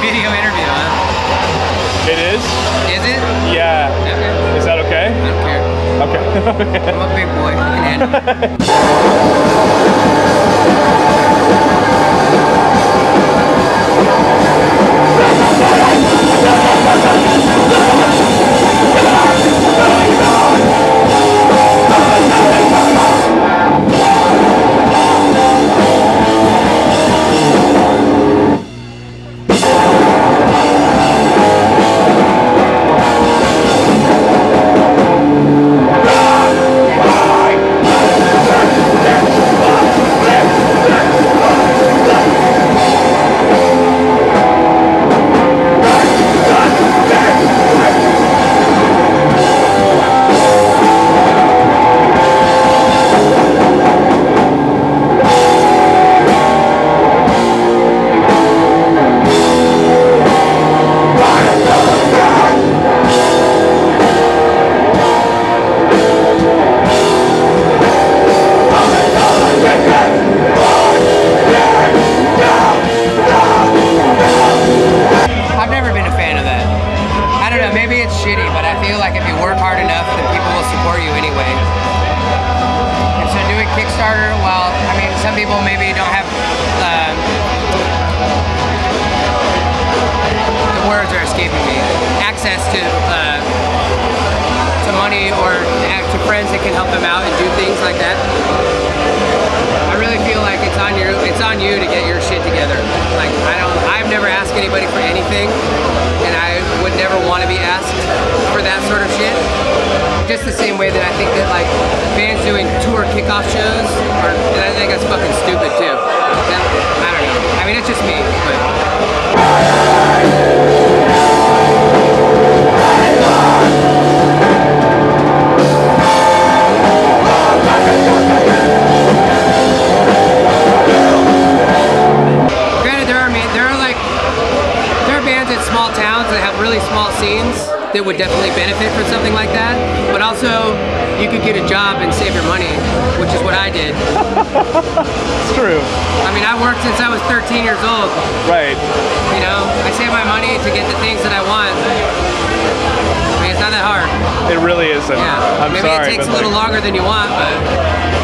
video interview, huh? It is? Is it? Yeah. Okay. Is that okay? I don't care. Okay. I'm a big boy. I can handle it. Kickstarter, well, I mean, some people maybe don't have, the words are escaping me, access to money or to friends that can help them out and do things like that. I really feel like it's on you to get your shit together. Like, I've never asked anybody for anything, and I would never want to be asked for that sort of shit. Just the same way that I think that like bands doing tour kickoff shows, and I think that's fucking stupid too. I don't know. I mean, it's just me, but. Small towns that have really small scenes that would definitely benefit from something like that, but also you could get a job and save your money, which is what I did. It's true. I mean, I worked since I was 13 years old. Right. You know, I save my money to get the things that I want. I mean, it's not that hard. It really isn't. Yeah. I'm Maybe sorry, it takes a little longer than you want, but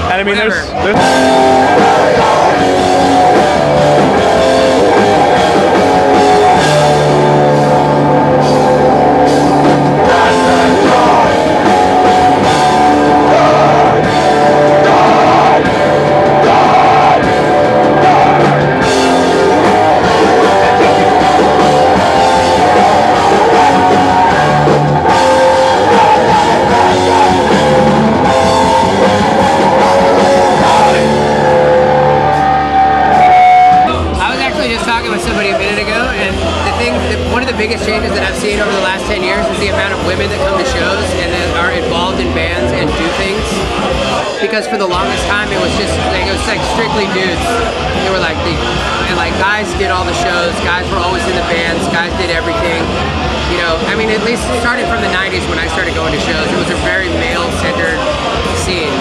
and I mean, whatever. Biggest changes that I've seen over the last 10 years is the amount of women that come to shows and that are involved in bands and do things. Because for the longest time it was just like, it was like strictly dudes. They were like guys did all the shows, guys were always in the bands, guys did everything. You know, I mean, at least starting from the 90s when I started going to shows, it was a very male-centered scene.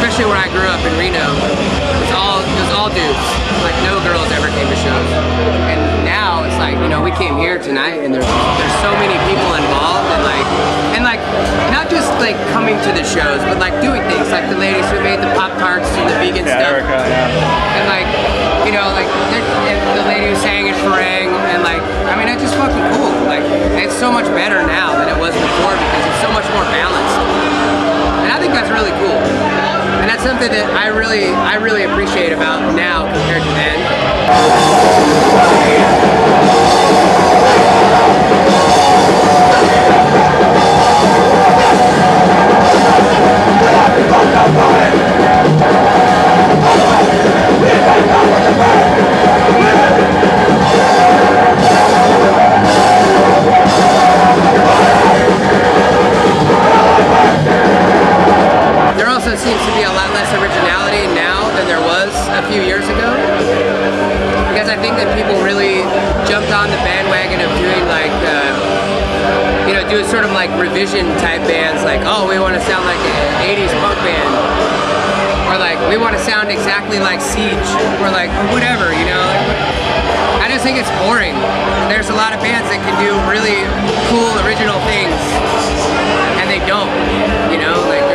Especially where I grew up in Reno. It was all dudes. Like no girls ever came to shows. And now it's like, you know, we came here tonight and there's so many people involved and like not just like coming to the shows, but like doing things like the ladies who made the Pop-Tarts and the vegan stuff. Erica, yeah. And like, you know, like the lady who sang in Farang, and like, I mean, it's just fucking cool. Like, it's so much better now than it was before because it's so much more balanced. And I think that's really cool. And that's something that I really appreciate about now compared to then. There also seems to be a lot less originality now than there was a few years ago, because I think that people really jumped on the bandwagon of doing like, you know, doing sort of like revision type bands, like, oh, we want to sound like an 80s punk band, or like we want to sound exactly like Siege, or like whatever, you know. I just think think it's boring. There's a lot of bands that can do really cool, original things, and they don't. You know, like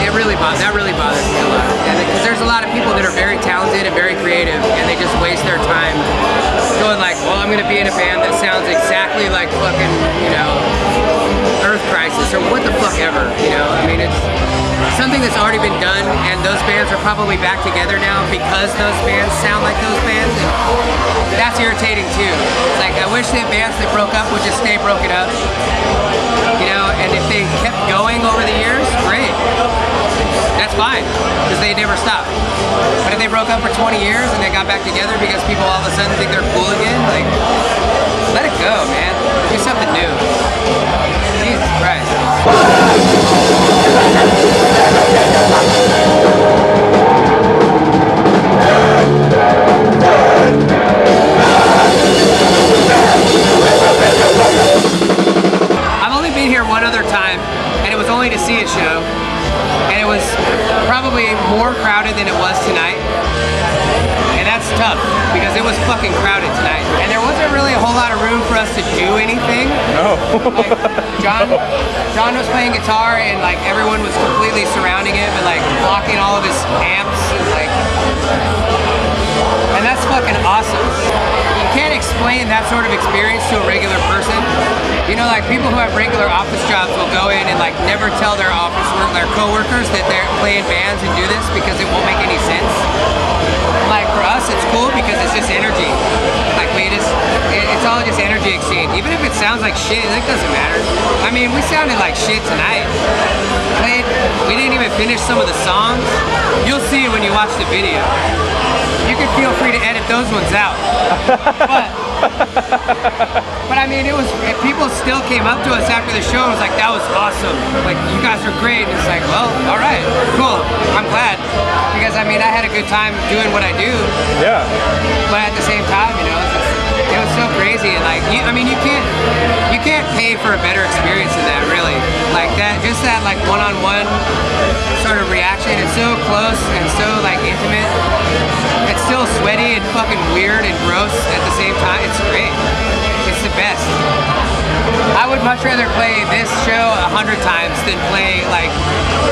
that really bothers me a lot. And because there's a lot of people that are very talented and very creative, and they just waste their time going like, well, I'm gonna be in a band that sounds exactly like fucking, you know, Earth Crisis or what the fuck ever. You know, I mean, it's something that's already been done, and those bands are probably back together now because those bands sound like those bands, and that's irritating too. It's like, I wish that bands that broke up would just stay broken up, you know, and if they kept going over the years, great. That's fine, because they never stopped. But if they broke up for 20 years and they got back together because people all of a sudden think they're cool again, like, let it go, man. Do something new. Jesus Christ. I've only been here one other time, and it was only to see a show, and it was probably more crowded than it was tonight, and that's tough because it was fucking crowded tonight, and there wasn't really a whole lot of room for us to do anything. No. Like, John was playing guitar, and like everyone was completely surrounding him and like blocking all of his amps, and like, and that's fucking awesome. You can't explain that sort of experience to a regular person. You know, like people who have regular office jobs will go in and like never tell their their coworkers that they're playing bands and do this because it won't make any sense. Like for us, it's cool because it's just energy. Like it's all just energy exchange. Even if it sounds like shit, it doesn't matter. I mean, we sounded like shit tonight. We didn't even finish some of the songs. You'll see it when you watch the video. You can feel free to edit those ones out. But I mean, if people still came up to us after the show and was like, that was awesome. Like, you guys are great. And it's like, well, all right, cool. I'm glad. Because I mean, I had a good time doing what I do. Yeah. But at the same time, you know, it was so crazy. And like, I mean, you can't pay for a better experience than that, really. Like just that like one-on-one sort of reaction. It's so close and so like intimate. It's still sweaty and fucking weird and gross at the same time. It's great. It's the best. I would much rather play this show 100 times than play like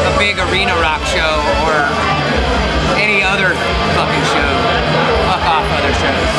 a big arena rock show or any other fucking show. Fuck off other shows.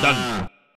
Dun